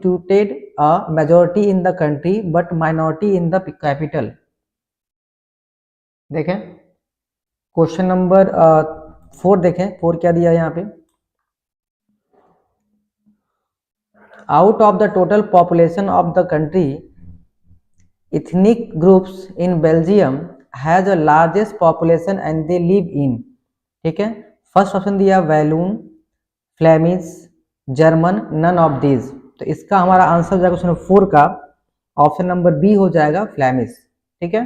constituted a majority in the country but minority in the capital. देखें question number 4 देखें 4 क्या दिया है यहाँ पे, out of the total population of the country, ethnic groups in Belgium has the largest population and they live in, ठीक है। First option दिया Walloon, Flemish, German, none of these. तो इसका हमारा आंसर हो जाएगा क्वेश्चन 4 का ऑप्शन नंबर बी हो जाएगा फ्लेमिश, ठीक है।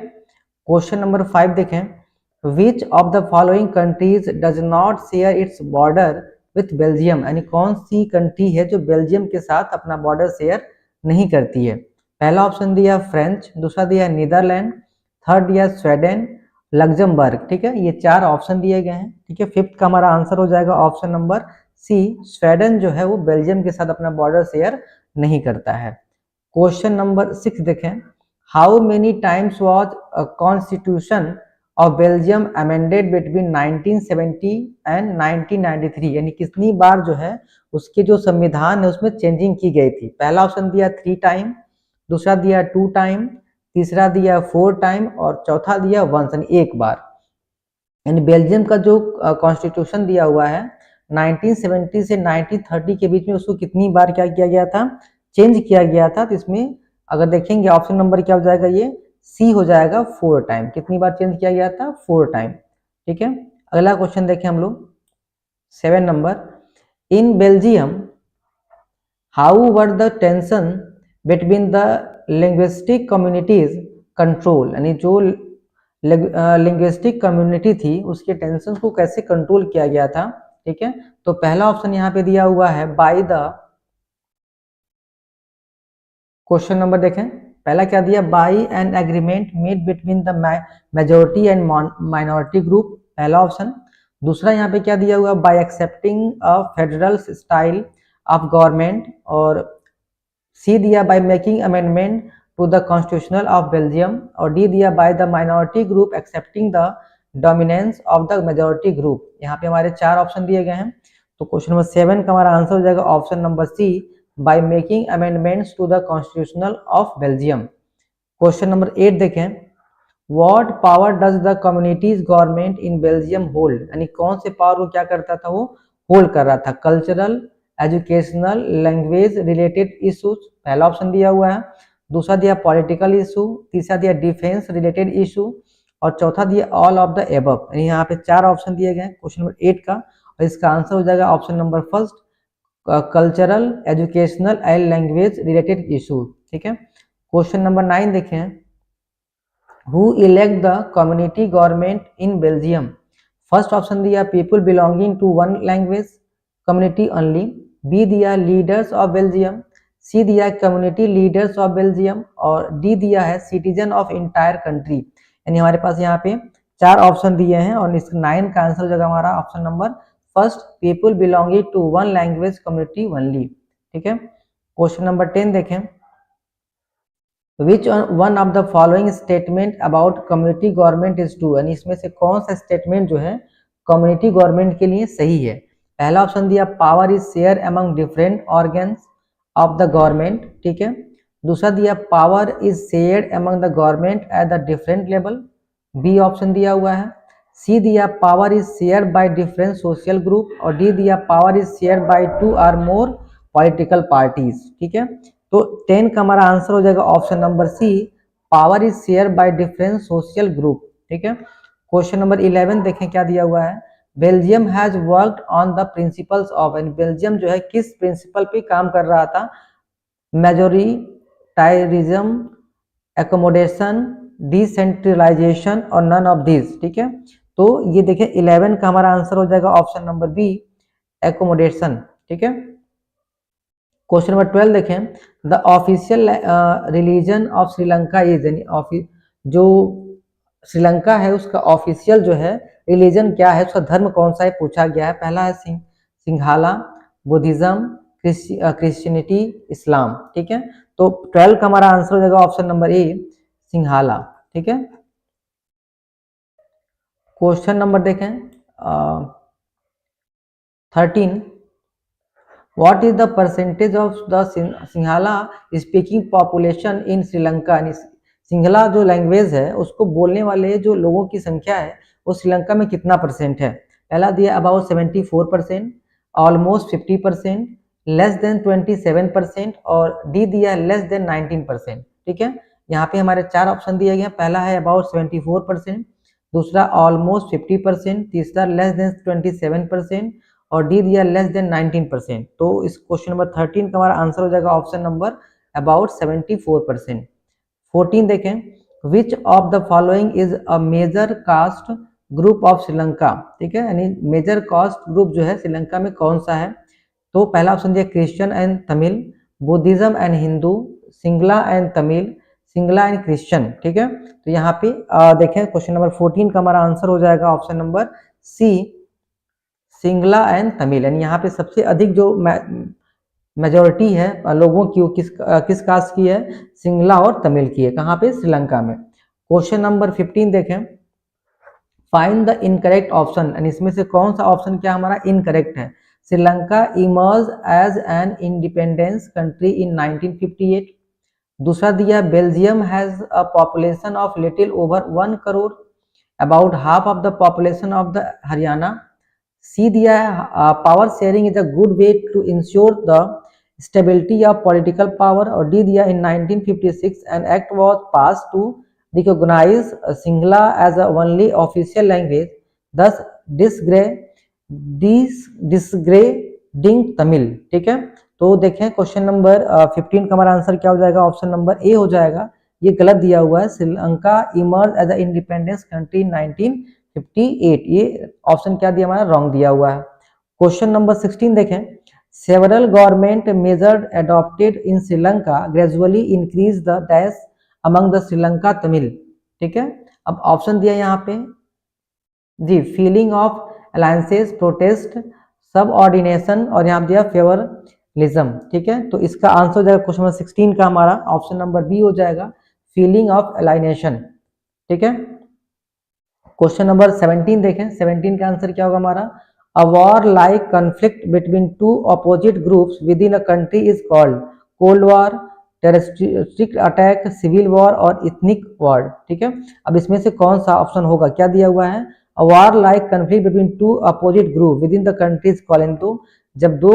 क्वेश्चन नंबर 5 देखें, which of the following countries does not share its border with Belgium, यानी कौन सी कंट्री है जो बेल्जियम के साथ अपना बॉर्डर शेयर नहीं करती है। पहला ऑप्शन दिया फ्रेंच, दूसरा दिया नीदरलैंड, थर्ड दिया स्वीडन, लग्जमबर्ग, ठीक है। ये 4 ऑप्शन दिए गए हैं, ठीक है। 5th का हमारा आंसर हो जाएगा ऑप्शन नंबर सी, स्वीडन जो है वो बेल्जियम के साथ अपना बॉर्डर शेयर नहीं करता है। क्वेश्चन नंबर 6 देखें, how many times was constitution of Belgium amended between 1970 and 1993, यानी कितनी बार जो है उसके जो संविधान है उसमें चेंजिंग की गई थी। पहला ऑप्शन दिया 3 टाइम, दूसरा दिया 2 टाइम, तीसरा दिया 4 टाइम और चौथा दिया 1, यानी 1 बार। यानी बेल्जियम का जो कॉन्स्टिट्यूशन दिया हुआ है 1970 से 1930 के बीच में उसको कितनी बार क्या किया गया था, चेंज किया गया था। तो इसमें अगर देखेंगे ऑप्शन नंबर क्या हो जाएगा, ये सी हो जाएगा 4 टाइम। कितनी बार चेंज किया गया था, 4 टाइम, ठीक है। अगला क्वेश्चन देखें हम लोग 7 number, in Belgium how were the tension between the linguistic communities control, यानी जो लिंग्विस्टिक कम्युनिटी थी उसके टेंशन को कैसे कंट्रोल किया गया था, ठीक है। तो पहला ऑप्शन यहाँ पे दिया हुआ है बाय द, क्वेश्चन नंबर देखें, पहला क्या दिया, by an agreement made between the majority and minority group, पहला ऑप्शन। दूसरा यहाँ पे क्या दिया हुआ, by accepting a federal style of government, और सी दिया by making amendment to the constitutional of Belgium, और डी दिया by the minority group accepting the dominance of the majority group. यहाँ पे हमारे 4 ऑप्शन दिए गए हैं। तो क्वेश्चन नंबर 7 का हमारा आंसर हो जाएगा option number C, by making amendments to the constitutional of Belgium. Question number 8 देखें, what power does the communities government in Belgium hold, यानी कौन से पावर को क्या करता था, वो होल्ड कर रहा था। Cultural, educational, language related issues, पहला ऑप्शन दिया हुआ है। दूसरा दिया पॉलिटिकल इशू, तीसरा दिया डिफेंस रिलेटेड इशू, और चौथा दिया ऑल ऑफ द एबव। यानी यहाँ पे 4 ऑप्शन दिए गए क्वेश्चन नंबर 8 का, और इसका आंसर हो जाएगा option number first, cultural, educational and language related issue, ठीक है। क्वेश्चन नंबर 9 देखें, who elect the community government in Belgium, first option दिया people belonging to one language community only, B दिया लीडर्स ऑफ बेल्जियम, सी दिया community leaders of Belgium, और D दिया है citizen of entire country. यानी हमारे पास यहाँ पे 4 ऑप्शन दिए हैं, और इस 9 का आंसर हो जाएगा हमारा option number first, people belonging to one language community only, ठीक है। क्वेश्चन नंबर 10 देखें, which one of the following statement about community government is true, यानी इसमें से कौन सा स्टेटमेंट जो है कम्युनिटी गवर्नमेंट के लिए सही है। पहला ऑप्शन दिया power is share among different organs of the government, ठीक है। दूसरा दिया power is shared among the government at the different level, B option दिया हुआ है। सी दिया power is share by different social group, और डी दिया power is share by 2 or more political parties, ठीक है। तो 10 का हमारा आंसर हो जाएगा option number C, power is share by different social group, ठीक है। क्वेश्चन नंबर 11 देखें क्या दिया हुआ है, Belgium has worked on the principles of, and Belgium जो है किस प्रिंसिपल पे काम कर रहा था, मेजोरिटायरिज्म, एकोमोडेशन, डिसेंट्रलाइजेशन और नन ऑफ दिस, ठीक है। तो ये देखें 11 का हमारा आंसर हो जाएगा ऑप्शन नंबर बी, एकोमोडेशन, ठीक है। क्वेश्चन नंबर 12 देखें, the official religion of Sri Lanka is, यानी जो श्रीलंका है उसका ऑफिशियल जो है रिलीजन क्या है, उसका धर्म कौन सा है पूछा गया है। पहला है सिंघाला, बुद्धिज्म, क्रिश्चियनिटी, इस्लाम, ठीक है। तो 12 का हमारा आंसर हो जाएगा ऑप्शन नंबर ए, सिंघाला, ठीक है। क्वेश्चन नंबर देखें 13, what is the percentage of the Sinhala speaking population in Sri Lanka? Sinhala जो लैंग्वेज है उसको बोलने वाले जो लोगों की संख्या है वो श्रीलंका में कितना परसेंट है? पहला दिया अबाउट 74%, ऑलमोस्ट 50%, लेस देन 27% और डी दिया लेस देन 19%। ठीक है, यहाँ पे हमारे चार ऑप्शन दिए गए हैं। पहला है अबाउट 74%, दूसरा ऑलमोस्ट 50%, तीसरा लेस देन 27% और डी दिया लेस देन 19%। तो इस क्वेश्चन नंबर 13 का हमारा आंसर हो जाएगा ऑप्शन नंबर अबाउट 74%। 14 देखें, which of the following is a major caste group of Sri Lanka? ठीक है, यानी मेजर कास्ट ग्रुप जो है श्रीलंका में कौन सा है? तो पहला ऑप्शन दिया Christian and Tamil, Buddhism and Hindu, Singla and Tamil, Singla and Christian. ठीक है, तो यहाँ पे देखें क्वेश्चन नंबर 14 का हमारा आंसर हो जाएगा option number C, Sinhala and Tamil. यानी यहाँ पे सबसे अधिक जो मेजोरिटी है लोगों की वो किस कास्ट की है? सिंगला और तमिल की है। कहाँ पे? श्रीलंका में। क्वेश्चन नंबर 15 देखें, फाइंड द इनकरेक्ट ऑप्शन, यानी इसमें से कौन सा ऑप्शन क्या हमारा इनकरेक्ट है? Sri Lanka emerge as an independence country in 1958। दूसरा दिया Belgium has a population of little over 1 crore, about half of the population of the Haryana. C दिया है power sharing is a good way to ensure the stability of political power और D दिया in 1956 an act was pass to recognise Sinhala as a only official language, thus disregarding Tamil. ठीक है, तो देखें question number 15 का हमारा आंसर क्या हो जाएगा? ऑप्शन नंबर ए हो जाएगा। ये गलत दिया हुआ है, Sri Lanka emerge as a independence country in 1958। ये ऑप्शन क्या दिया हमारा? रॉन्ग दिया हुआ है। क्वेश्चन नंबर 16 देखें, several government major adopted in Sri Lanka gradually increase the dash among the Sri Lanka Tamil. ठीक है, अब ऑप्शन दिया यहाँ पे जी, feeling of alliances, protest, subordination और यहाँ दिया फेवरलिज्म। ठीक है, तो इसका आंसर हो जाएगा क्वेश्चन नंबर 16 का हमारा ऑप्शन नंबर बी हो जाएगा, फीलिंग ऑफ अलाइनेशन। ठीक है, क्वेश्चन नंबर 17 देखें, 17 का आंसर क्या होगा हमारा? A war like conflict between two opposite groups within a country is called cold war, terroristic attack, civil war और इथनिक वॉर। ठीक है, अब इसमें से कौन सा ऑप्शन होगा? क्या दिया हुआ है? अ war like conflict between two opposite group with in the country is called. तो जब दो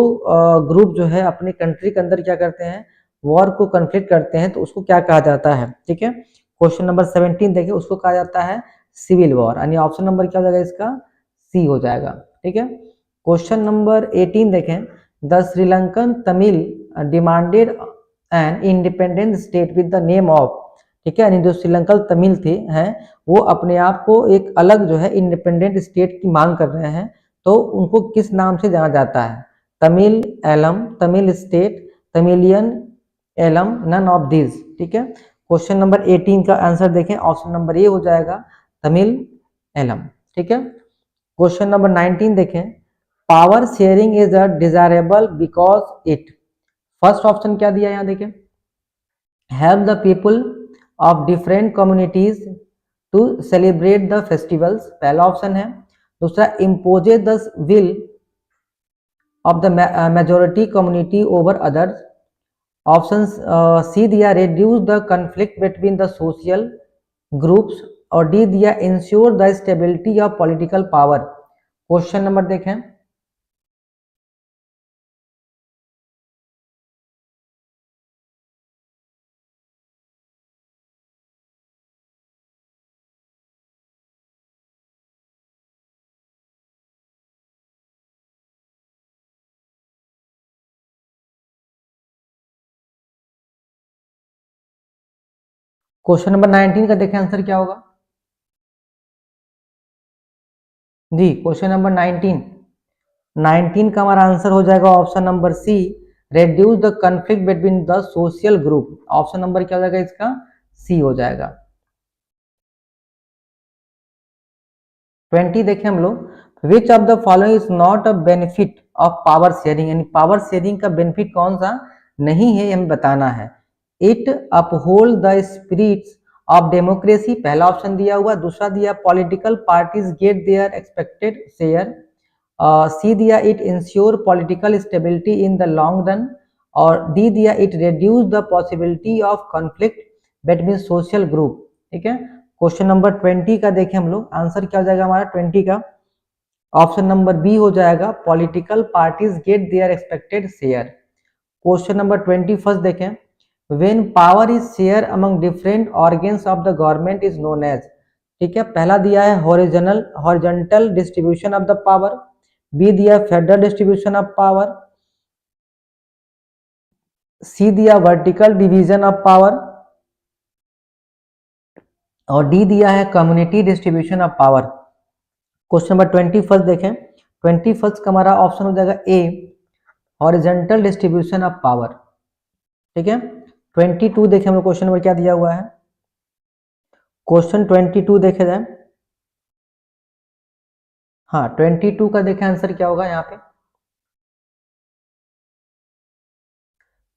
ग्रुप जो है अपने कंट्री के अंदर क्या करते हैं? वॉर को कॉन्फ्लिक्ट करते हैं, तो उसको क्या कहा जाता है? ठीक है, क्वेश्चन नंबर 17 देखिए, उसको कहा जाता है सिविल वॉर। यानी ऑप्शन नंबर क्या हो जाएगा इसका? सी हो जाएगा। ठीक है, क्वेश्चन नंबर 18 देखें, the Sri Lankan Tamil demanded an independent state with the name of. ठीक है, यानी जो श्रीलंकन तमिल थे हैं वो अपने आप को एक अलग जो है इंडिपेंडेंट स्टेट की मांग कर रहे हैं, तो उनको किस नाम से जाना जाता है? Tamil Eelam, Tamil state, Tamilian Eelam, none of this. ठीक है, क्वेश्चन नंबर 18 का आंसर देखें, ऑप्शन नंबर ए हो जाएगा, तमिल एलम। ठीक है, क्वेश्चन नंबर 19 देखें, power sharing is a desirable because it. First option क्या दिया यहाँ देखें, help the people of different communities to celebrate the festivals, पहला ऑप्शन है। दूसरा, imposes the will of the majority community over others. Option C दिया reduce the conflict between the social groups और D दिया ensure the stability of political power। Question number देखें, question number 19 का देखें answer क्या होगा जी। क्वेश्चन नंबर 19 का हमारा आंसर हो जाएगा option number C, reduce the conflict between the social group। Option number क्या हो जाएगा इसका? सी हो जाएगा। 20 देखें हम लोग, which of the following is not a benefit of power sharing, यानी पावर शेयरिंग का बेनिफिट कौन सा नहीं है हमें बताना है। It uphold the spirits of democracy, पहला ऑप्शन दिया हुआ। दूसरा दिया political parties get their expected share C दिया it ensure political stability in the long run, और डी दिया it reduce the possibility of conflict between social group. ठीक है, क्वेश्चन नंबर 20 का देखें हम लोग, आंसर क्या हो जाएगा हमारा 20 का, ऑप्शन नंबर बी हो जाएगा, political parties get their expected share. Question number 21 देखें, when power is share among different organs of the government is known as. ठीक है, पहला दिया है horizontal distribution of the power, B दिया federal distribution of power, C दिया vertical division of power, और D दिया है community distribution of power. Question number 21 देखें, 21 का हमारा ऑप्शन हो जाएगा A, horizontal distribution of power. ठीक है, 22 देखें हम लोग, क्वेश्चन नंबर क्या दिया हुआ है, क्वेश्चन 22 देखे जाए, हाँ 22 का देखें आंसर क्या होगा यहाँ पे,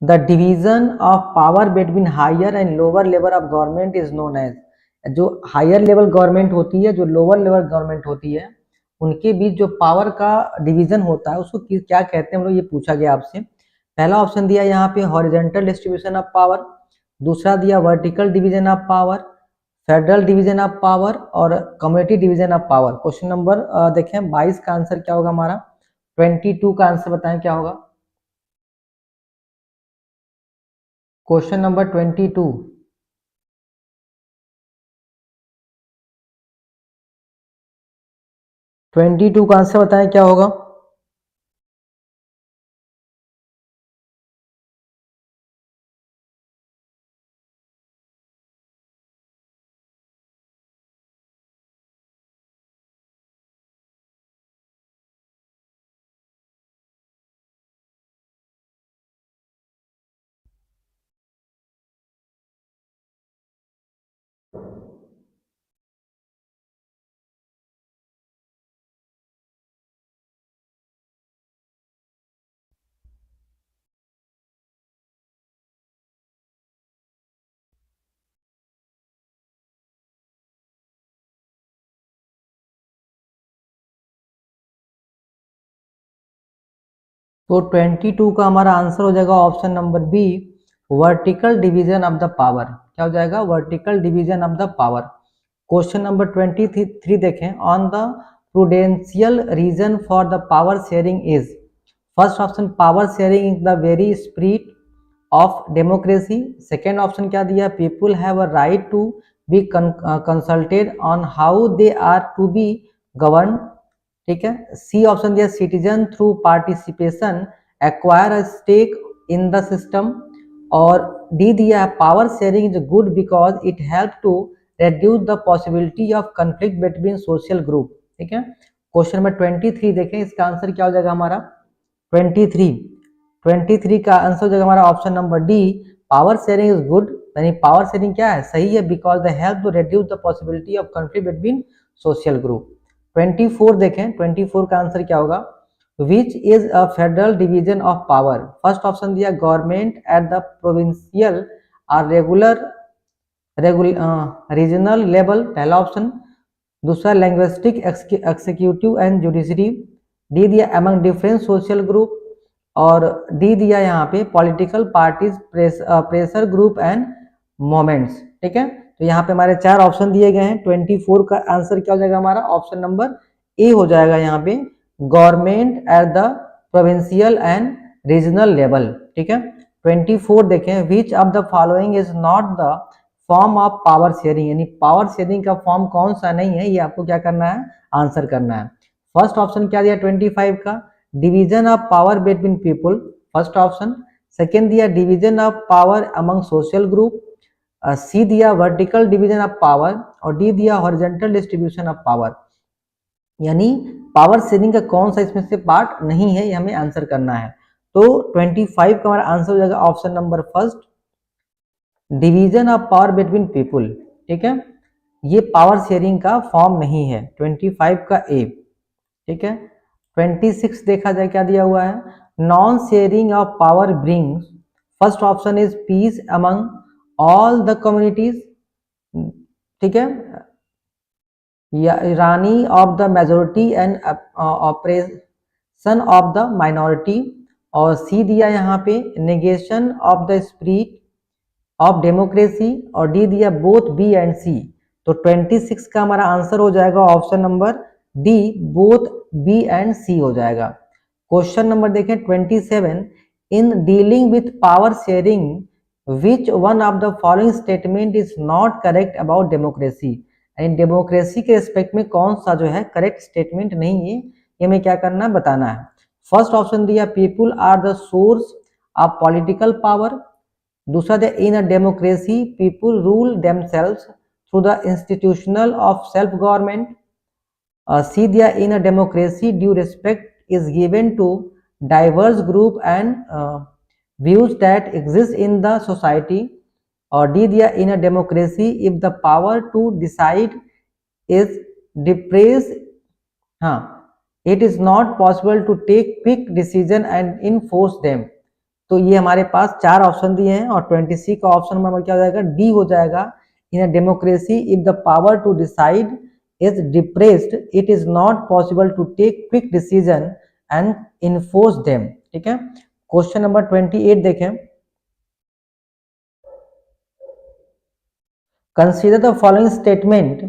the division of power between higher and lower level of government is known as. जो हायर लेवल गवर्नमेंट होती है, जो लोअर लेवल गवर्नमेंट होती है, उनके बीच जो पावर का डिवीजन होता है उसको क्या कहते हैं हम लोग, ये पूछा गया आपसे। पहला ऑप्शन दिया यहाँ पे हॉरिजॉन्टल डिस्ट्रीब्यूशन ऑफ पावर, दूसरा दिया vertical division of power, federal division of power, और community division of power. Question number देखें 22 का आंसर क्या होगा हमारा, 22 का आंसर बताएं क्या होगा, क्वेश्चन नंबर 22, का आंसर बताएं क्या होगा। तो 22 का हमारा आंसर हो जाएगा option number B, vertical division of the power. क्या हो जाएगा, vertical division of the power. Question number 23 देखें, on the prudential reason for the power sharing is. First option, power sharing is the very spirit of democracy. Second option क्या दिया, people have a right to be consulted on how they are to be govern. ठीक है, C option दिया, citizen through participation acquire a stake in the system, और D दिया है, power sharing is good because it help to reduce the possibility of conflict between social group। ठीक है, question number 23 देखें, इसका आंसर क्या हो जाएगा हमारा 23 का आंसर हो जाएगा हमारा option number D, power sharing is good, यानी पावर शेयरिंग क्या है, सही है, because the help to reduce the possibility of conflict between social group. 24 देखें, 24 का आंसर क्या होगा, which is a federal division of power. First option दिया, गवर्नमेंट एट द प्रोविंशियल और रीजनल लेवल, पहला ऑप्शन, दूसरा linguistic executive and judiciary, D दिया among different social group, और डी दिया यहाँ पे political parties pressure group and moments. ठीक है, तो यहाँ पे हमारे 4 ऑप्शन दिए गए हैं। 24 का आंसर क्या हो जाएगा हमारा, ऑप्शन नंबर ए हो जाएगा यहाँ पे, government at the provincial and regional level. ठीक है, 24 देखें, which of the following is not the form of power sharing, यानी पावर शेयरिंग का फॉर्म कौन सा नहीं है, ये आपको क्या करना है, आंसर करना है। फर्स्ट ऑप्शन क्या दिया 25 का, division of power between people, first option. Second दिया division of power among social group, C दिया वर्टिकल डिवीजन ऑफ पावर, और डी दिया हॉरिजॉन्टल डिस्ट्रीब्यूशन ऑफ पावर। यानी पावर शेयरिंग का कौन सा इसमें से पार्ट नहीं है, ये हमें आंसर करना है। तो 25 का हमारा आंसर हो जाएगा option number first, division of power between people. ठीक है, ये पावर शेयरिंग का फॉर्म नहीं है, 25 का ए। ठीक है, 26 देखा जाए क्या दिया हुआ है, non sharing of power brings, first option is peace among all the communities. ठीक है, tyranny of the majority and son of the minority, और सी दिया यहाँ पे negation of the spirit of democracy, और डी दिया both B and C. तो 26 का हमारा आंसर हो जाएगा option number D, both B and C हो जाएगा। क्वेश्चन नंबर देखें 27, in dealing with power sharing which one of the following statement is not correct about democracy. And democracy के respect में कौन सा जो है करेक्ट स्टेटमेंट नहीं है, ये हमें क्या करना है, बताना है। फर्स्ट ऑप्शन दिया people are the source of political power. दूसरा दिया in a democracy people rule themselves through the institutional of self government. C दिया in a democracy due respect is given to diverse group and views that exist in the society, और D दिया in a democracy if the power to decide is depressed, हाँ, it is not possible to take quick decision and enforce them। तो ये हमारे पास चार option दिए हैं और 26 का ऑप्शन नंबर क्या हो जाएगा, डी हो जाएगा। In a democracy if the power to decide is depressed it is not possible to take quick decision and enforce them। ठीक है, क्वेश्चन नंबर 28 देखें, consider the following statement।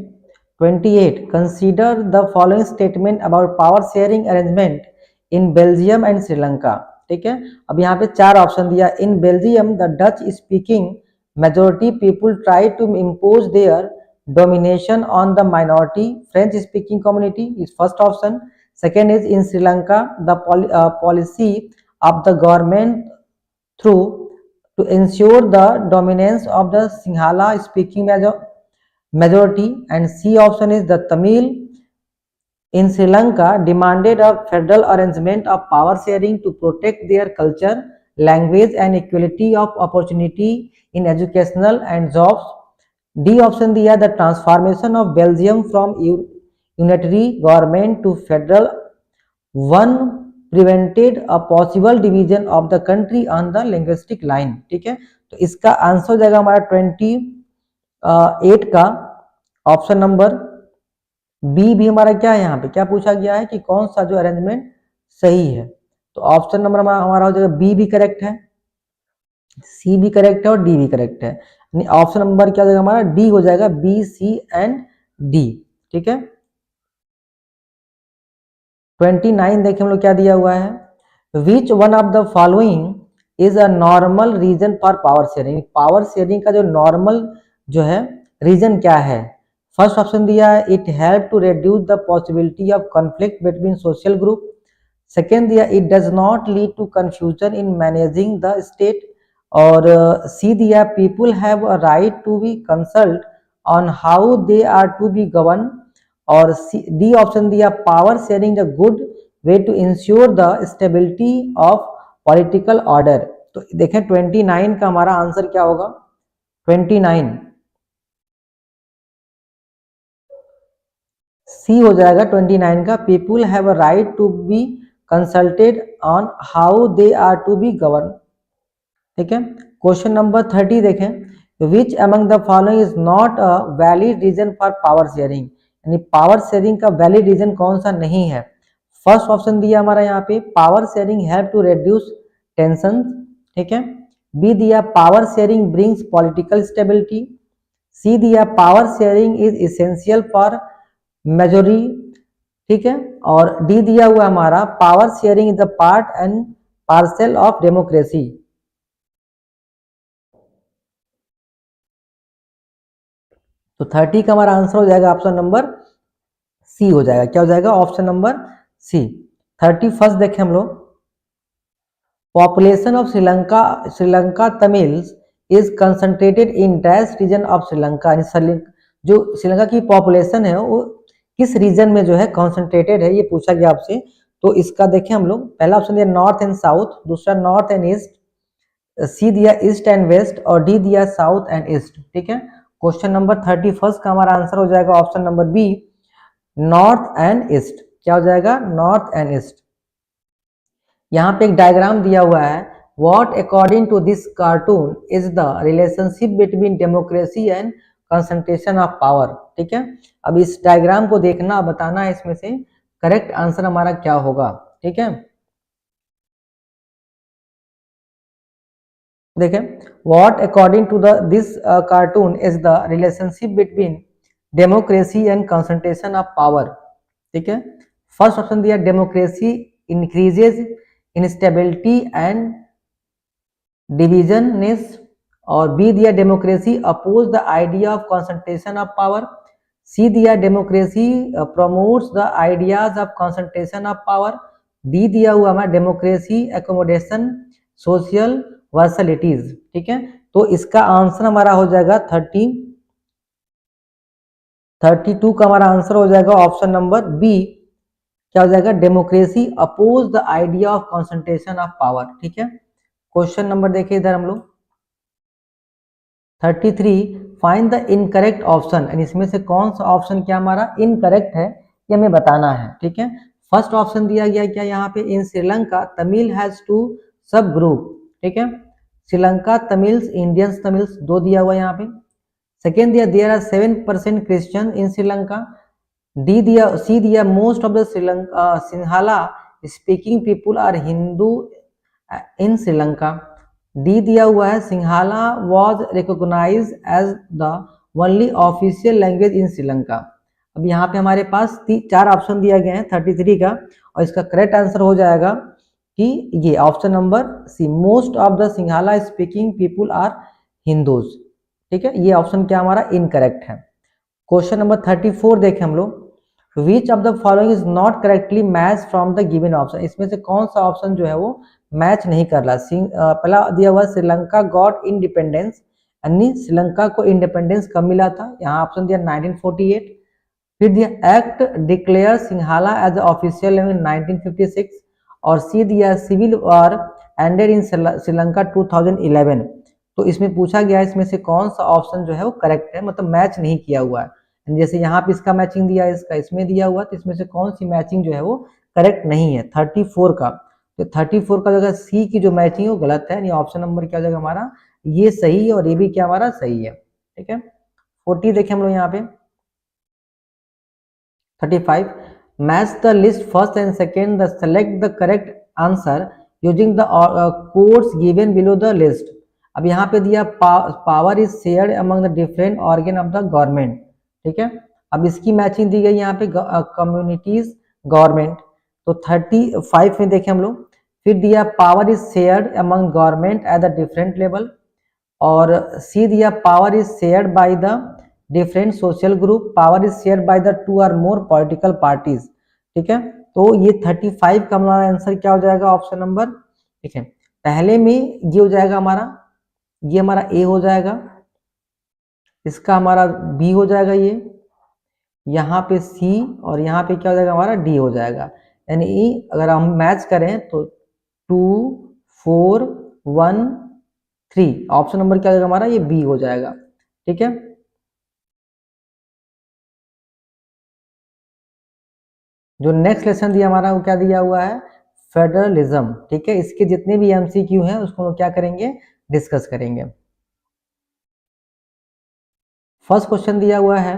28, consider the following statement about power sharing arrangement in Belgium and Sri Lanka। ठीक है, अब यहाँ पे चार option दिया। In Belgium the Dutch speaking majority people try to impose their domination on the minority French speaking community is first option। Second is in Sri Lanka the policy of the government through to ensure the dominance of the Sinhala speaking majority, and C option is the Tamil in Sri Lanka demanded a federal arrangement of power sharing to protect their culture, language and equality of opportunity in educational and jobs। D option दिया the transformation of Belgium from unitary government to federal one prevented a possible division of the country on the linguistic line. ठीक है, तो इसका answer हो जाएगा हमारा 28 का option number B. भी हमारा क्या है, यहाँ पे क्या पूछा गया है कि कौन सा जो अरेंजमेंट सही है, तो ऑप्शन नंबर हमारा हो जाएगा बी भी करेक्ट है, सी भी करेक्ट है और डी भी करेक्ट है। ऑप्शन नंबर क्या हो जाएगा हमारा, डी हो जाएगा, बी सी एंड डी। ठीक है, 29 देखिए हम लोग क्या दिया हुआ है, which one of the following is a normal reason for power sharing. Power sharing का जो नॉर्मल जो है रीजन क्या है। फर्स्ट ऑप्शन दिया है it help to reduce the possibility of conflict between social group. Second दिया it does not lead to confusion in managing the state, और सी दिया people have a right to be consult on how they are to be govern, और D option दिया power sharing the good way to ensure the stability of political order. तो देखें 29 का हमारा answer क्या होगा, 29 सी हो जाएगा। 29 का people have a right to be consulted on how they are to be govern. ठीक है, क्वेश्चन नंबर 30 देखें, which among the following is not a valid reason for power sharing. यानी पावर शेयरिंग का वैलिड रीजन कौन सा नहीं है। First option दिया हमारा यहाँ पे power sharing help to reduce tension. ठीक है, बी दिया power sharing brings political stability. C दिया power sharing is essential for majority. ठीक है, और डी दिया हुआ हमारा power sharing is the part and parcel of democracy. तो 30 का हमारा आंसर हो जाएगा ऑप्शन नंबर सी हो जाएगा। क्या हो जाएगा, ऑप्शन नंबर सी। 31 देखें हम लोग, population of Sri Lanka Tamils is concentrated in dash region of Sri Lanka. जो श्रीलंका की पॉपुलेशन है वो किस रीजन में जो है कॉन्सेंट्रेटेड है, ये पूछा गया आपसे। तो इसका देखें हम लोग, पहला ऑप्शन दिया नॉर्थ एंड साउथ, दूसरा नॉर्थ एंड ईस्ट, सी दिया ईस्ट एंड वेस्ट, और डी दिया साउथ एंड ईस्ट। ठीक है, क्वेश्चन नंबर 31 का हमारा आंसर हो जाएगा option number B, north and east. क्या हो जाएगा, नॉर्थ एंड ईस्ट। यहाँ पे एक डायग्राम दिया हुआ है, what according to this cartoon is the relationship between democracy and concentration of power. ठीक है, अब इस डायग्राम को देखना, बताना है इसमें से करेक्ट आंसर हमारा क्या होगा। ठीक है, देखें, what according to the this cartoon is the relationship between democracy and concentration of power. ठीक है, फर्स्ट ऑप्शन दिया democracy increases in stability and divisiveness, और बी दिया democracy oppose the idea of concentration of power, C दिया democracy promotes the ideas of concentration of power, D दिया हुआ हमारा democracy accommodation social वर्सलिटीज। ठीक है, तो इसका आंसर हमारा हो जाएगा 32 का हमारा आंसर हो जाएगा ऑप्शन नंबर बी, क्या हो जाएगा, democracy oppose the idea of concentration of power. ठीक है, क्वेश्चन नंबर देखिए इधर हम लोग 33, find the incorrect option, and इसमें से कौन सा ऑप्शन क्या हमारा इनकरेक्ट है ये हमें बताना है। ठीक है, फर्स्ट ऑप्शन दिया गया क्या यहाँ पे, इन श्रीलंका तमिल हैज टू सब ग्रुप। ठीक है, श्रीलंका तमिल्स इंडियंस तमिल्स दो दिया हुआ यहाँ पे। सेकेंड दिया there are 7% Christian in Sri Lanka, D दिया, सी दिया most of the Sri Lanka Sinhala speaking people are Hindu in Sri Lanka, D दिया हुआ है Sinhala was recognise as the only official language in Sri Lanka. अब यहाँ पे हमारे पास 4 ऑप्शन दिया गया है 33 का, और इसका करेक्ट आंसर हो जाएगा कि ये option number C, most of the Sinhala speaking people are Hindus. ठीक है, ये ऑप्शन क्या हमारा इनकरेक्ट है। क्वेश्चन नंबर 34 देखें हम लोग, which of the following is not correctly match from the given option, इसमें से कौन सा ऑप्शन जो है वो मैच नहीं कर रहा। पहला दिया हुआ श्रीलंका गॉट इंडिपेंडेंस, यानी श्रीलंका को इंडिपेंडेंस कब मिला था, यहाँ ऑप्शन दिया 1948। फिर दिया act declare Sinhala as official language 1956, और सी दिया civil war ended in Sri Lanka 2011। तो इसमें पूछा गया है इसमें से कौन सा ऑप्शन जो है वो करेक्ट है, मतलब मैच नहीं किया हुआ है। जैसे यहाँ पे इसका मैचिंग दिया है, इसका इसमें दिया हुआ, तो इसमें से कौन सी मैचिंग जो है वो करेक्ट नहीं है 34 का। तो 34 का जगह सी की जो मैचिंग है वो गलत है, यानी ऑप्शन नंबर क्या हो जाएगा हमारा, ये सही है और ये भी क्या हमारा सही है। ठीक है, 40 देखें हम लोग यहाँ पे 35, match the list first and second the select the correct answer using the codes given below the list. अब यहाँ पे दिया power is shared among the different organ of the government. ठीक है, अब इसकी मैचिंग दी गई यहाँ पे कम्युनिटीज गवर्नमेंट। तो 35 में देखें हम लोग, फिर दिया power is shared among government at the different level, और सी दिया power is shared by the different social group, power is shared by the 2 or more political parties. ठीक है, तो ये 35 का हमारा आंसर क्या हो जाएगा ऑप्शन नंबर, ठीक है, पहले में ये हो जाएगा हमारा, ये हमारा ए हो जाएगा, इसका हमारा बी हो जाएगा, ये यहाँ पे सी, और यहाँ पे क्या हो जाएगा हमारा डी हो जाएगा। यानी अगर हम मैच करें तो 2 4 1 3, ऑप्शन नंबर क्या हो जाएगा हमारा, ये बी हो जाएगा। ठीक है, जो नेक्स्ट लेसन दिया हमारा वो क्या दिया हुआ है, फेडरलिज्म। ठीक है, इसके जितने भी एमसीक्यू हैं उसको हम क्या करेंगे, डिस्कस करेंगे। फर्स्ट क्वेश्चन दिया हुआ है,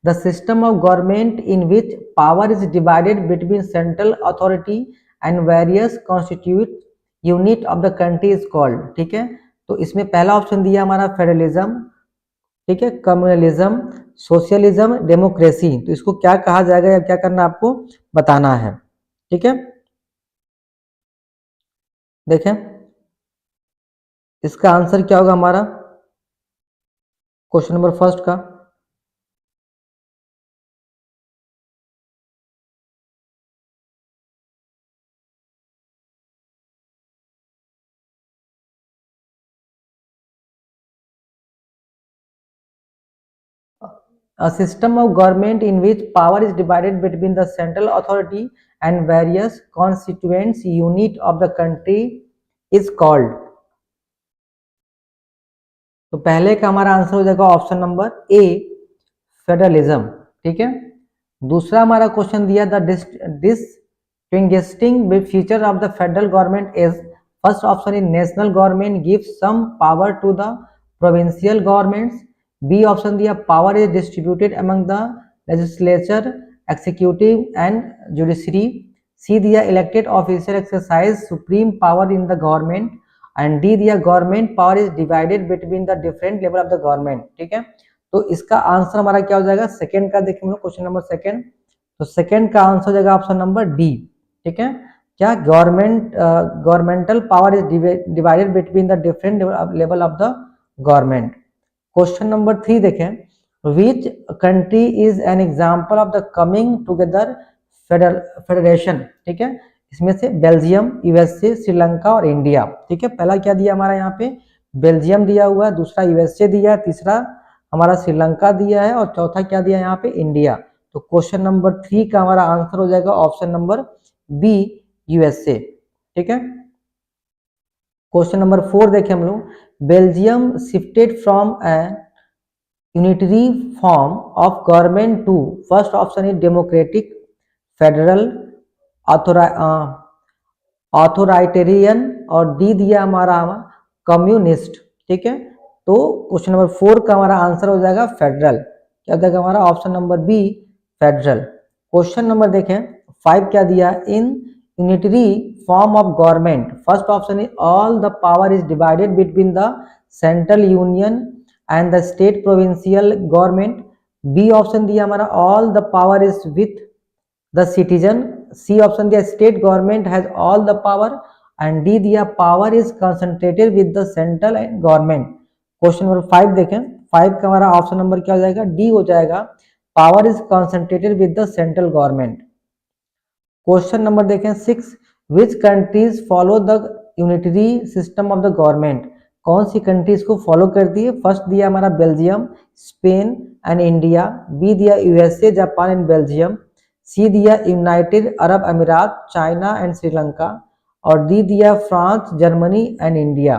the system of government in which power is divided between central authority and various constitute unit of the country is called. ठीक है, तो इसमें पहला ऑप्शन दिया हमारा फेडरलिज्म, ठीक है, कम्युनलिज्म, सोशलिज्म, डेमोक्रेसी। तो इसको क्या कहा जाएगा या क्या करना आपको बताना है। ठीक है, देखें इसका आंसर क्या होगा हमारा क्वेश्चन नंबर फर्स्ट का, a system of government in which power is divided between the central authority and various constituent unit of the country is called। तो पहले का हमारा आंसर हो जाएगा ऑप्शन नंबर ए, फेडरलिज्म। ठीक है, दूसरा हमारा क्वेश्चन दिया the distinguishing feature of the federal government is, first option is national government gives some power to the provincial governments, B option दिया power is distributed among the legislature executive and judiciary, C दिया elected officer exercise supreme power in the government, and D दिया government power is divided between the different level of the government. ठीक है, तो इसका answer हमारा क्या हो जाएगा, सेकंड का देखें हम लोग क्वेश्चन नंबर सेकंड, तो सेकंड का आंसर हो जाएगा ऑप्शन नंबर डी। ठीक है, क्या governmental power is divided between the different level of the government. Question number 3 देखें, which country is an example of the coming together federation. ठीक है, इसमें से बेल्जियम, यूएसए, श्रीलंका और इंडिया। ठीक है, पहला क्या दिया हमारा यहाँ पे बेल्जियम दिया हुआ है, दूसरा यूएसए दिया है, तीसरा हमारा श्रीलंका दिया है और चौथा क्या दिया यहाँ पे इंडिया। तो क्वेश्चन नंबर 3 का हमारा आंसर हो जाएगा ऑप्शन नंबर बी यूएसए। ठीक है, क्वेश्चन नंबर 4 देखें हम लोग, Belgium shifted from a unitary form of government to, first option is democratic, federal, authoritarian और डी दिया हमारा कम्युनिस्ट। ठीक है, तो क्वेश्चन नंबर 4 का हमारा आंसर हो जाएगा फेडरल। क्या हो जाएगा हमारा option number B federal. Question number देखें 5 क्या दिया, in unitary form of government, first option is all the power is divided between the central union and the state provincial government. B option दिया हमारा all the power is with the citizen. C option दिया state government has all the power and D दिया power is concentrated with the central and government. Question number 5 देखें, 5 का हमारा option number क्या हो जाएगा, डी हो जाएगा, power is concentrated with the central government. Question number देखें 6, which countries follow the unitary system of the government, कौन सी कंट्रीज को फॉलो करती है। फर्स्ट दिया हमारा Belgium, Spain and India, B दिया USA, Japan and Belgium, C दिया United अरब अमीरात, चाइना एंड श्रीलंका और डी दिया France, Germany and India.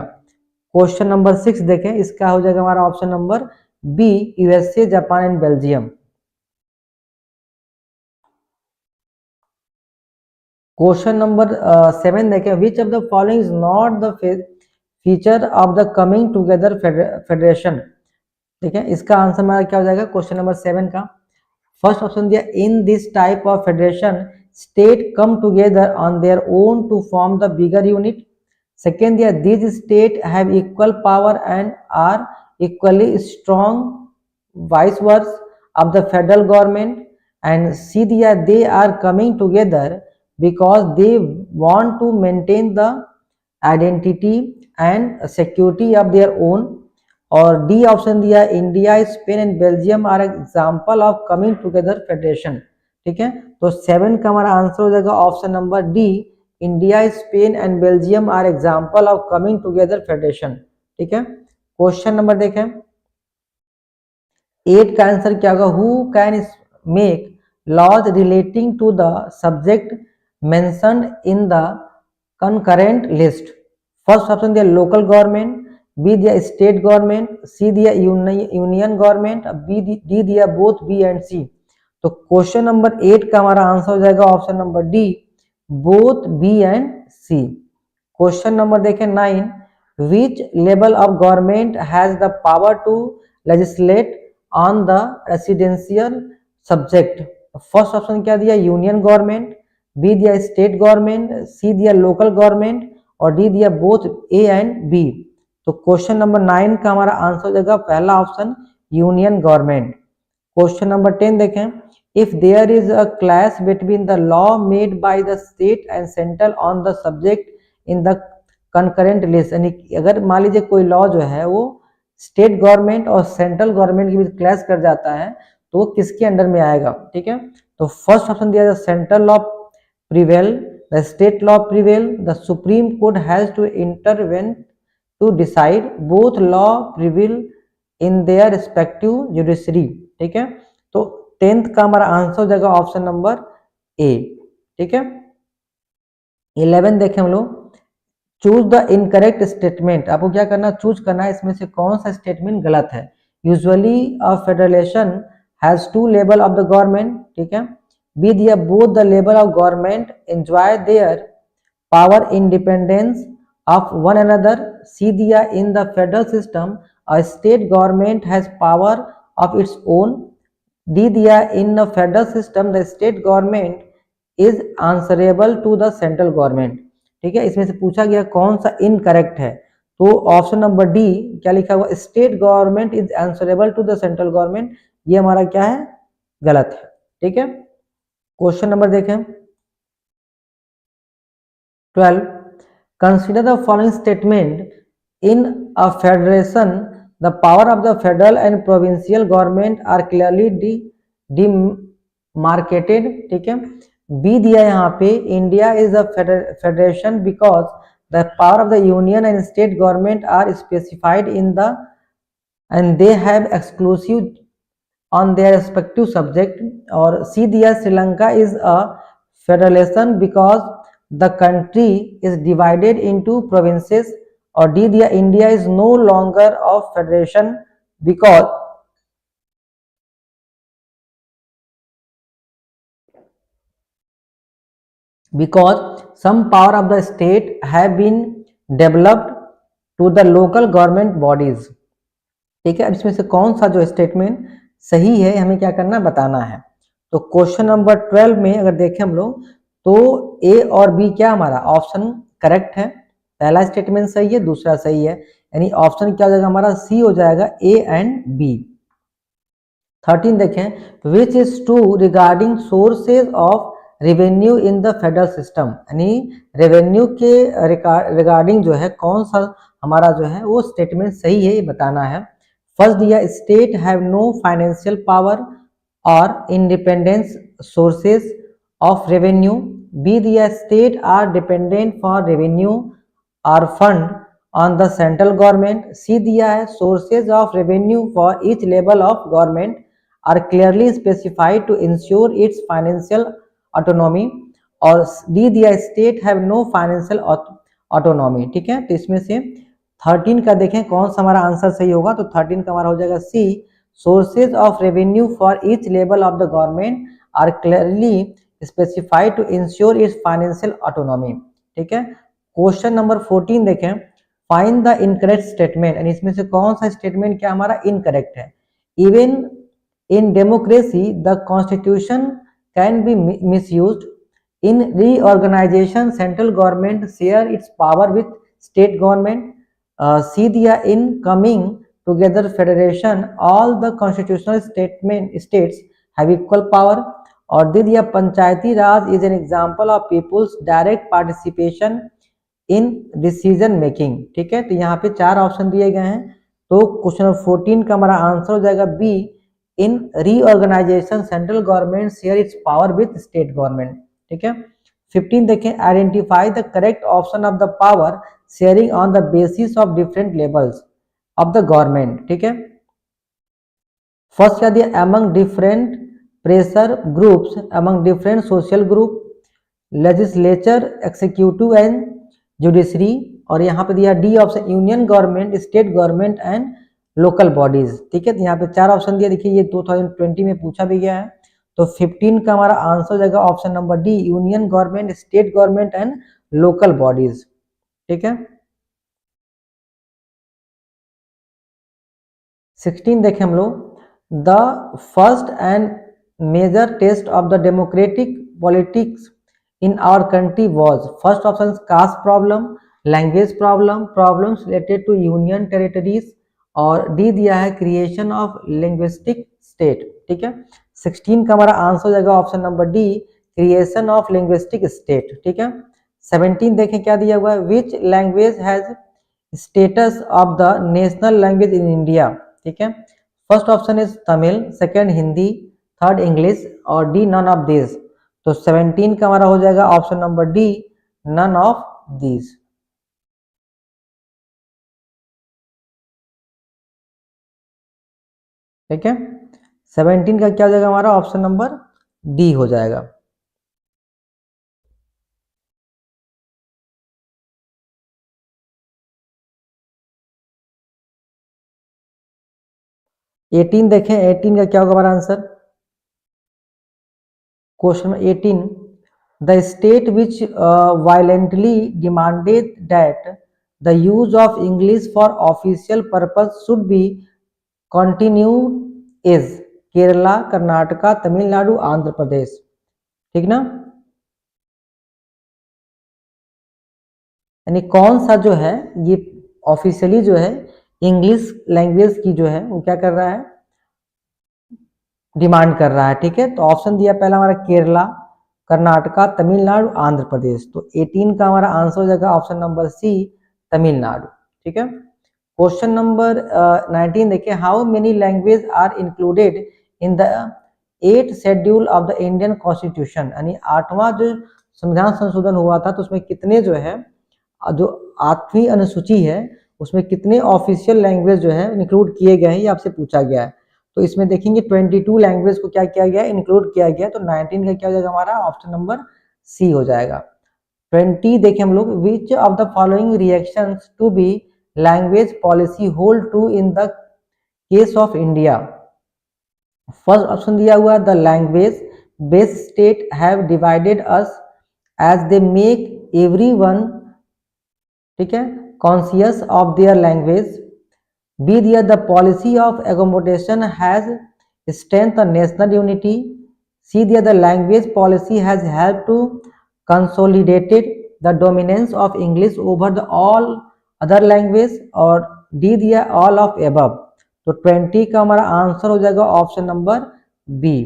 Question number 6 देखें, इसका हो जाएगा हमारा option number B USA, Japan and Belgium. Question number 7 देखें, which of the following is not the feature of the coming together federation. ठीक है, इसका आंसर हमारा क्या हो जाएगा क्वेश्चन नंबर 7 का। फर्स्ट ऑप्शन दिया, in this type of federation state come together on their own to form the bigger unit. Second दिया, these state have equal power and are equally strong vice versa of the federal government, and C दिया, they are coming together because they want to maintain the identity and security of their own। और D option दिया, India, Spain and Belgium are example of coming together federation. ठीक है, तो 7 का हमारा answer हो जाएगा option number D, India, Spain and Belgium are example of coming together federation. ठीक है, क्वेश्चन नंबर देखें 8 का आंसर क्या होगा, who can make laws relating to the subject mentioned in the concurrent list. First option दिया local government, B दिया state government, C दिया union government, D दिया बोथ बी एंड सी। तो question number 8 का हमारा answer हो जाएगा option number D, both B and C. Question number देखें 9, which level of government has the power to legislate on the residential subject. First option क्या दिया, union government, B दिया state government, C दिया local government और D दिया both A and B. तो question number 9 का हमारा आंसर हो जाएगा पहला option union government. Question number 10 देखें, if there is a clash between the law made by the state and central on the subject in the concurrent list, यानी अगर मान लीजिए कोई लॉ जो है वो स्टेट गवर्नमेंट और सेंट्रल गवर्नमेंट के बीच क्लैश कर जाता है तो वो किसके अंडर में आएगा। ठीक है, तो फर्स्ट ऑप्शन दिया जाए central law prevail, the state law prevail, the supreme court has to intervene to decide, both law prevail in their respective judiciary. ठीक है, तो 10th का हमारा आंसर हो जाएगा ऑप्शन नंबर ए। ठीक है, 11 देखें हम लोग, चूज द इनकरेक्ट स्टेटमेंट। आपको क्या करना, चूज करना है इसमें से कौन सा स्टेटमेंट गलत है। Usually a federation has 2 level of the government. ठीक है, बी दिया both the level of government enjoy their power independence of one another. C दिया in the federal system a state government has power of its own. D दिया in the federal system the state government is answerable to the central government. ठीक है, इसमें से पूछा गया कौन सा इनकरेक्ट है, तो ऑप्शन नंबर डी क्या लिखा हुआ, state government is answerable to the central government, ये हमारा क्या है, गलत है। ठीक है, क्वेश्चन नंबर देखें 12, consider the following statement, in a federation the power of the federal and provincial government are clearly demarcated। ठीक है, बी दिया यहाँ पे, India is a federation because the power of the union and state government are specified in the and they have exclusive on their respective subject। और C दिया, Sri Lanka is a federation because the country is divided into provinces। और D दिया, India is no longer a federation because some power of the state have been developed to the local government bodies। ठीक है, अब इसमें से कौन सा जो स्टेटमेंट सही है हमें क्या करना, बताना है। तो क्वेश्चन नंबर 12 में अगर देखें हम लोग, तो ए और बी क्या हमारा ऑप्शन करेक्ट है, पहला स्टेटमेंट सही है, दूसरा सही है, यानी ऑप्शन क्या हो जाएगा हमारा, सी हो जाएगा, ए एंड बी। 13 देखें, which is true regarding sources of revenue in the federal system, यानी रेवेन्यू के रिगार्डिंग जो है कौन सा हमारा जो है वो स्टेटमेंट सही है, ये बताना है। फर्स्ट दिया, state have no financial power और independence sources of revenue. B दिया, state are dependent for revenue और fund on the central government. C दिया है, sources of revenue for each level of government are clearly specified to ensure its financial autonomy. और D दिया, state have no financial autonomy. ठीक है, तो इसमें से 13 का देखें कौन सा हमारा आंसर सही होगा, तो 13 का हमारा हो जाएगा C, sources of revenue for each level of the government are clearly specified to ensure its financial autonomy. ठीक है, क्वेश्चन नंबर 14 देखें, फाइंड द इनकरेक्ट स्टेटमेंट, यानी इसमें से कौन सा स्टेटमेंट क्या हमारा इनकरेक्ट है। Even in democracy the constitution can be misused, in reorganisation central government share its power with state government. C दिया, in coming together federation all the constitutional states have equal power. और D दिया, Panchayati Raj is an example of people's direct participation in decision making. ठीक है, तो यहाँ पे 4 option दिए गए हैं, तो क्वेश्चन 14 का हमारा आंसर हो जाएगा B, in reorganisation central government share its power with state government. ठीक है, 15 देखें, identify the correct option of the power sharing on the basis of different levels of the government. ठीक है, फर्स्ट क्या दिया, among different pressure groups among different social group, legislature, executive and judiciary. और यहाँ पे दिया D option, union government, state government and local bodies. ठीक है, तो यहाँ पे 4 ऑप्शन दिया, देखिए ये 2020 में पूछा भी गया है। तो 15 का हमारा आंसर हो जाएगा option number D, union government, state government and local bodies. ठीक है, 16 देखें हम लोग, the first and major test of the democratic politics in our country was, first option caste problem, language problem, problems related to union territories. और D दिया है, creation of linguistic state. ठीक है, 16 का हमारा आंसर हो जाएगा option number D, creation of linguistic state. ठीक है, 17 देखें क्या दिया हुआ है, which language has status of the national language in India. ठीक है, first option is Tamil, second Hindi, third English, और डी नन ऑफ दिस। तो 17 का हमारा हो जाएगा option number D, none of this. ठीक है, 17 का क्या हो जाएगा हमारा ऑप्शन नंबर डी हो जाएगा। एटीन देखें, 18 का क्या होगा हमारा answer, question number 18, the state which violently demanded that the use of English for official purpose should be continued is Kerala, Karnataka, Tamil Nadu, Andhra Pradesh. ठीक ना, यानी कौन सा जो है ये ऑफिशियली जो है इंग्लिश लैंग्वेज की जो है वो क्या कर रहा है, डिमांड कर रहा है। ठीक है, तो ऑप्शन दिया पहला हमारा केरला, कर्नाटका, तमिलनाडु, आंध्र प्रदेश। तो 18 का हमारा आंसर हो जाएगा ऑप्शन नंबर सी, तमिलनाडु। ठीक है, क्वेश्चन नंबर 19 देखिए, how many language are included in the 8th schedule of the Indian constitution, यानी 8वां जो संविधान संशोधन हुआ था तो उसमें कितने जो है, जो 8वीं अनुसूची है उसमें कितने ऑफिशियल लैंग्वेज जो है इंक्लूड किए गए हैं, ये आपसे पूछा गया है। तो इसमें देखेंगे 22 लैंग्वेज को क्या किया गया, इंक्लूड किया गया। तो 19 का क्या हो जाएगा हमारा, ऑप्शन नंबर सी हो जाएगा। 20 देखें हम लोग, which of the following reactions to be language policy hold true in the case of India. First option दिया हुआ the language based state have divided us as they make everyone, ठीक है, conscious of their language. B दिया the policy of accommodation has strength the national unity. C दिया the language policy has help to consolidated the dominance of English over the all other language. और D दिया all of above. तो 20 का हमारा answer हो जाएगा option number B.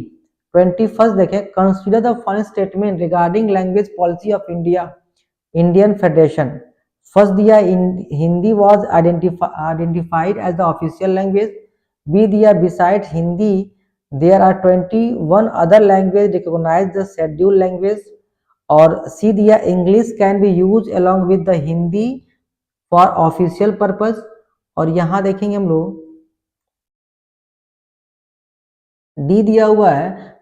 21 देखें, consider the following statement regarding language policy of India, Indian federation. First दिया Hindi was identified as the official language. B दिया beside Hindi there are 21 other language recognise the schedule language. और C दिया English can be use along with the Hindi for official purpose. और यहाँ देखेंगे हम लोग D दिया हुआ है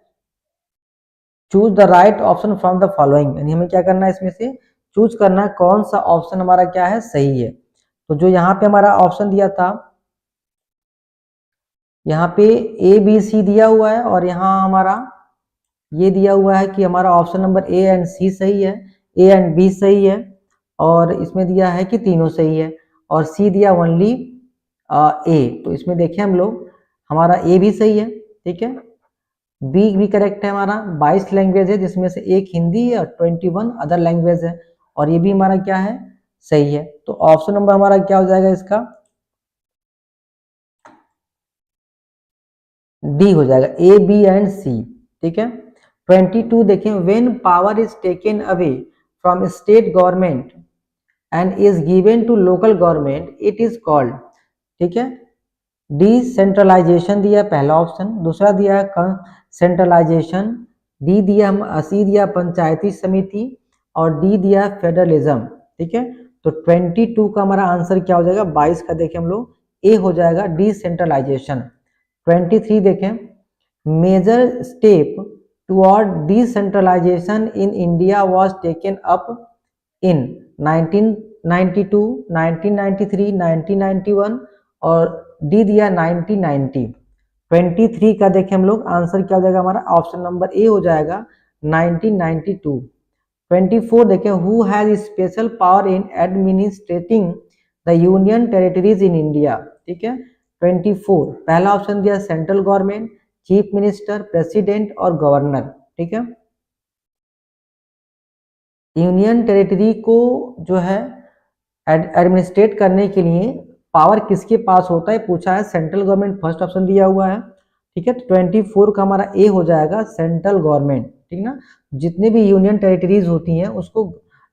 choose the right option from the following, यानी हमें क्या करना है, इसमें से चूज करना है कौन सा ऑप्शन हमारा क्या है, सही है। तो जो यहाँ पे हमारा ऑप्शन दिया था, यहाँ पे ए बी सी दिया हुआ है और यहाँ हमारा ये दिया हुआ है कि हमारा ऑप्शन नंबर ए एंड सी सही है, ए एंड बी सही है, और इसमें दिया है कि तीनों सही है, और सी दिया ओनली ए। तो इसमें देखें हम लोग हमारा ए भी सही है, ठीक है, बी भी करेक्ट है। हमारा 22 लैंग्वेज है जिसमें से एक हिंदी है और 21 अदर लैंग्वेज है, और ये भी हमारा क्या है, सही है। तो ऑप्शन नंबर हमारा क्या हो जाएगा, इसका डी हो जाएगा, ए बी एंड सी। ठीक है, 22 देखें, when power is taken away from state government and is given to local government it is called. ठीक है, डिसेंट्रलाइजेशन दिया पहला ऑप्शन, दूसरा दिया है सेंट्रलाइजेशन, डी दिया हम सी दिया पंचायती समिति, और डी दिया फेडरलिज्म। ठीक है, तो 22 का हमारा आंसर क्या हो जाएगा, 22 का देखें हम लोग ए हो जाएगा, डिसेंट्रलाइजेशन। 23 देखें, major step toward decentralisation in India was taken up in 1992, 1993, 1991, और डी दिया 1990। 23 का देखें हम लोग आंसर क्या हो जाएगा हमारा, ऑप्शन नंबर ए हो जाएगा 1992। 24 देखें, who has special power in administrating the union territories in India. ठीक है, 24 पहला ऑप्शन दिया central government, chief minister, president और गवर्नर। ठीक है, यूनियन टेरिटरी को जो है एडमिनिस्ट्रेट करने के लिए पावर किसके पास होता है पूछा है, सेंट्रल गवर्नमेंट फर्स्ट ऑप्शन दिया हुआ है। ठीक है, तो 24 का हमारा ए हो जाएगा सेंट्रल गवर्नमेंट। ठीक ना, जितने भी यूनियन टेरिटरीज होती हैं उसको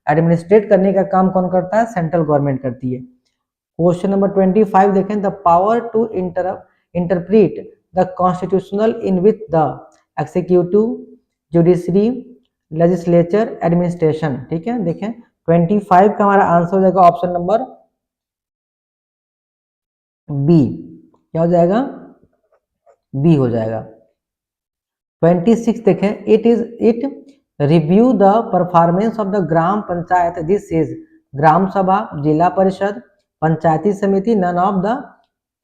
एडमिनिस्ट्रेट करने का काम कौन करता है, सेंट्रल गवर्नमेंट करती है। क्वेश्चन नंबर 25 देखें, the power to interpret the constitutional in with the executive, judiciary, legislature, administration. ठीक है, देखें 25 का हमारा आंसर हो जाएगा ऑप्शन नंबर बी। क्या हो जाएगा, बी हो जाएगा। 26 देखें, it review the performance of the gram panchayat, this is gram sabha, zila parishad, panchayati samiti, none of the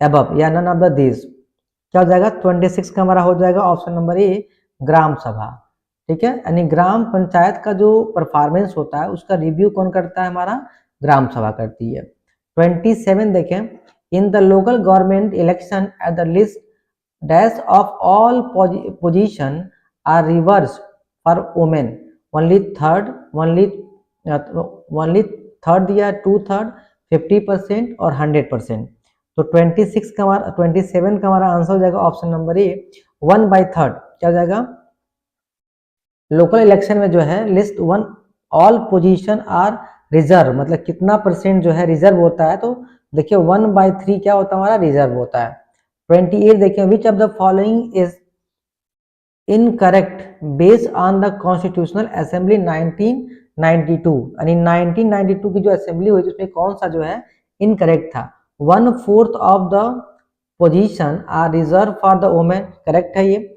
above या नन ऑफ द दिस। क्या हो जाएगा, 26 का हमारा हो जाएगा ऑप्शन नंबर ए, ग्राम सभा। ठीक है, यानी ग्राम पंचायत का जो परफॉर्मेंस होता है उसका रिव्यू कौन करता है, हमारा ग्राम सभा करती है। 27 देखें, in the local government election at the list dash of all position are reverse for women, only third दिया 2/3, 50% और 100%। तो 27 का हमारा आंसर हो जाएगा ऑप्शन नंबर ए 1/3। क्या हो जाएगा? लोकल इलेक्शन में जो है list one all position are reserve, मतलब कितना परसेंट जो है रिजर्व होता है। तो देखिए 1/3 क्या होता है हमारा? रिजर्व होता है। 28 देखिए विच of the following is incorrect based on the constitutional assembly 1992, यानी 1992 की जो असेंबली हुई उसमें कौन सा जो है इनकरेक्ट था? 1/4 of the position are reserve for the women, correct है ये।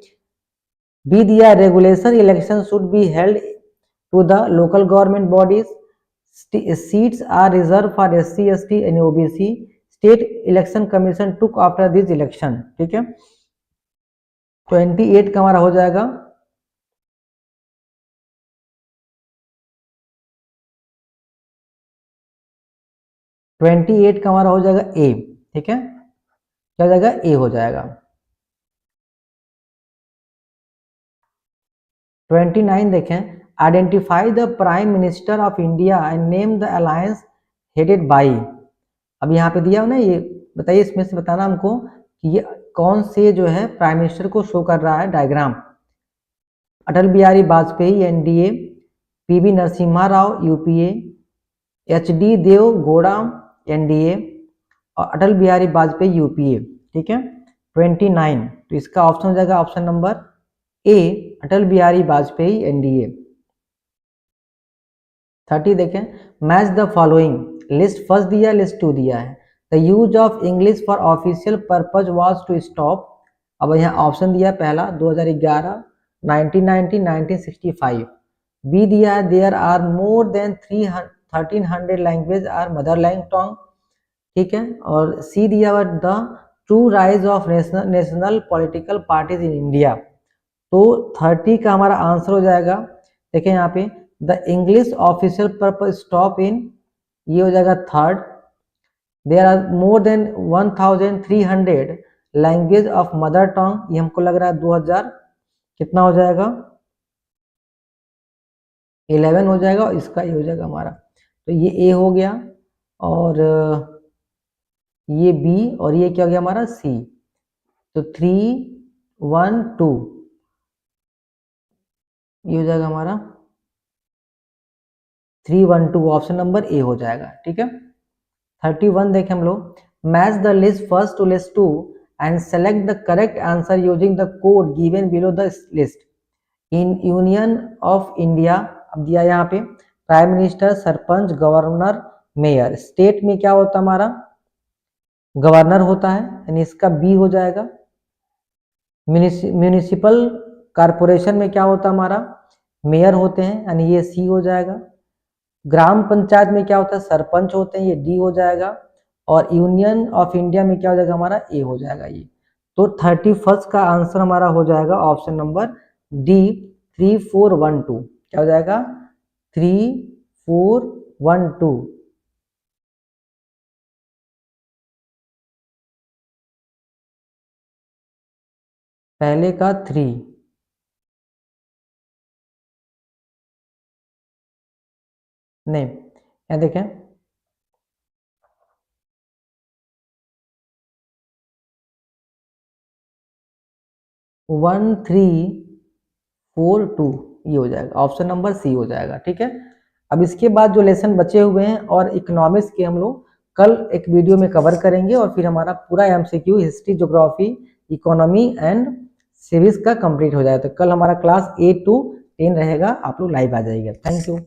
बी दिया regulation election should be held to the local government bodies, seats are reserve for SC ST and OBC, state election commission took after this election. ठीक है, 28 का हमारा हो जाएगा ए। ठीक है, क्या हो जाएगा? ए हो जाएगा। 29 देखें, identify the prime minister of India and name the alliance headed by. अब यहाँ पे दिया हो ना, ये बताइए इसमें से बताना हमको कि ये कौन से जो है प्राइम मिनिस्टर को शो कर रहा है diagram. Atal Bihari Vajpayee NDA, PV Narasimha Rao UPA, HD Deve Gowda NDA और अटल बिहारी वाजपेयी UPA। ठीक है, 29, तो इसका ऑप्शन हो जाएगा option number A Atal Bihari Vajpayee NDA। 30 देखें, match the following, list first दिया लिस्ट 2 दिया है। The use of English for official purpose was to stop. अब यहाँ ऑप्शन दिया पहला 2011, 1990, 1965। बी दिया है there are more than 1300 language are mother language tongue. ठीक है, और सी दिया हुआ the true rise of national political parties in India. तो 30 का हमारा आंसर हो जाएगा, देखिए यहाँ पे the English official purpose stop in, ये हो जाएगा third. There are more than 1300 language of mother tongue, ये हमको लग रहा है 2000 कितना हो जाएगा? 11 हो जाएगा, और इसका ये हो जाएगा हमारा, तो ये ए हो गया और ये बी और ये क्या हो गया हमारा? सी। तो 3, 1, 2 ये हो जाएगा हमारा 312, ऑप्शन नंबर ए हो जाएगा। ठीक है, 31 देखें हम लोग, match the list first to list 2 and select the correct answer using the code given below the list. In union of India, अब दिया यहाँ पे prime minister, sarpanch, governor, mayor. State में क्या होता है हमारा? गवर्नर होता है, यानी इसका बी हो जाएगा। म्यूनिसिपल कारपोरेशन में क्या होता है हमारा? मेयर होते हैं, यानी ये सी हो जाएगा। ग्राम पंचायत में क्या होता है? सरपंच होते हैं, ये डी हो जाएगा। और यूनियन ऑफ इंडिया में क्या हो जाएगा हमारा? ए हो जाएगा ये। तो 31 का आंसर हमारा हो जाएगा ऑप्शन नंबर डी 3412। क्या हो जाएगा? 3412। पहले का 3, नहीं यहाँ देखें 1342 ये हो जाएगा, ऑप्शन नंबर सी हो जाएगा। ठीक है, अब इसके बाद जो लेसन बचे हुए हैं और इकोनॉमिक्स के हम लोग कल एक वीडियो में कवर करेंगे, और फिर हमारा पूरा MCQ history, geography, economy and civics का कंप्लीट हो जाएगा। तो कल हमारा क्लास 8 to 10 रहेगा, आप लोग लाइव आ जाइएगा। Thank you.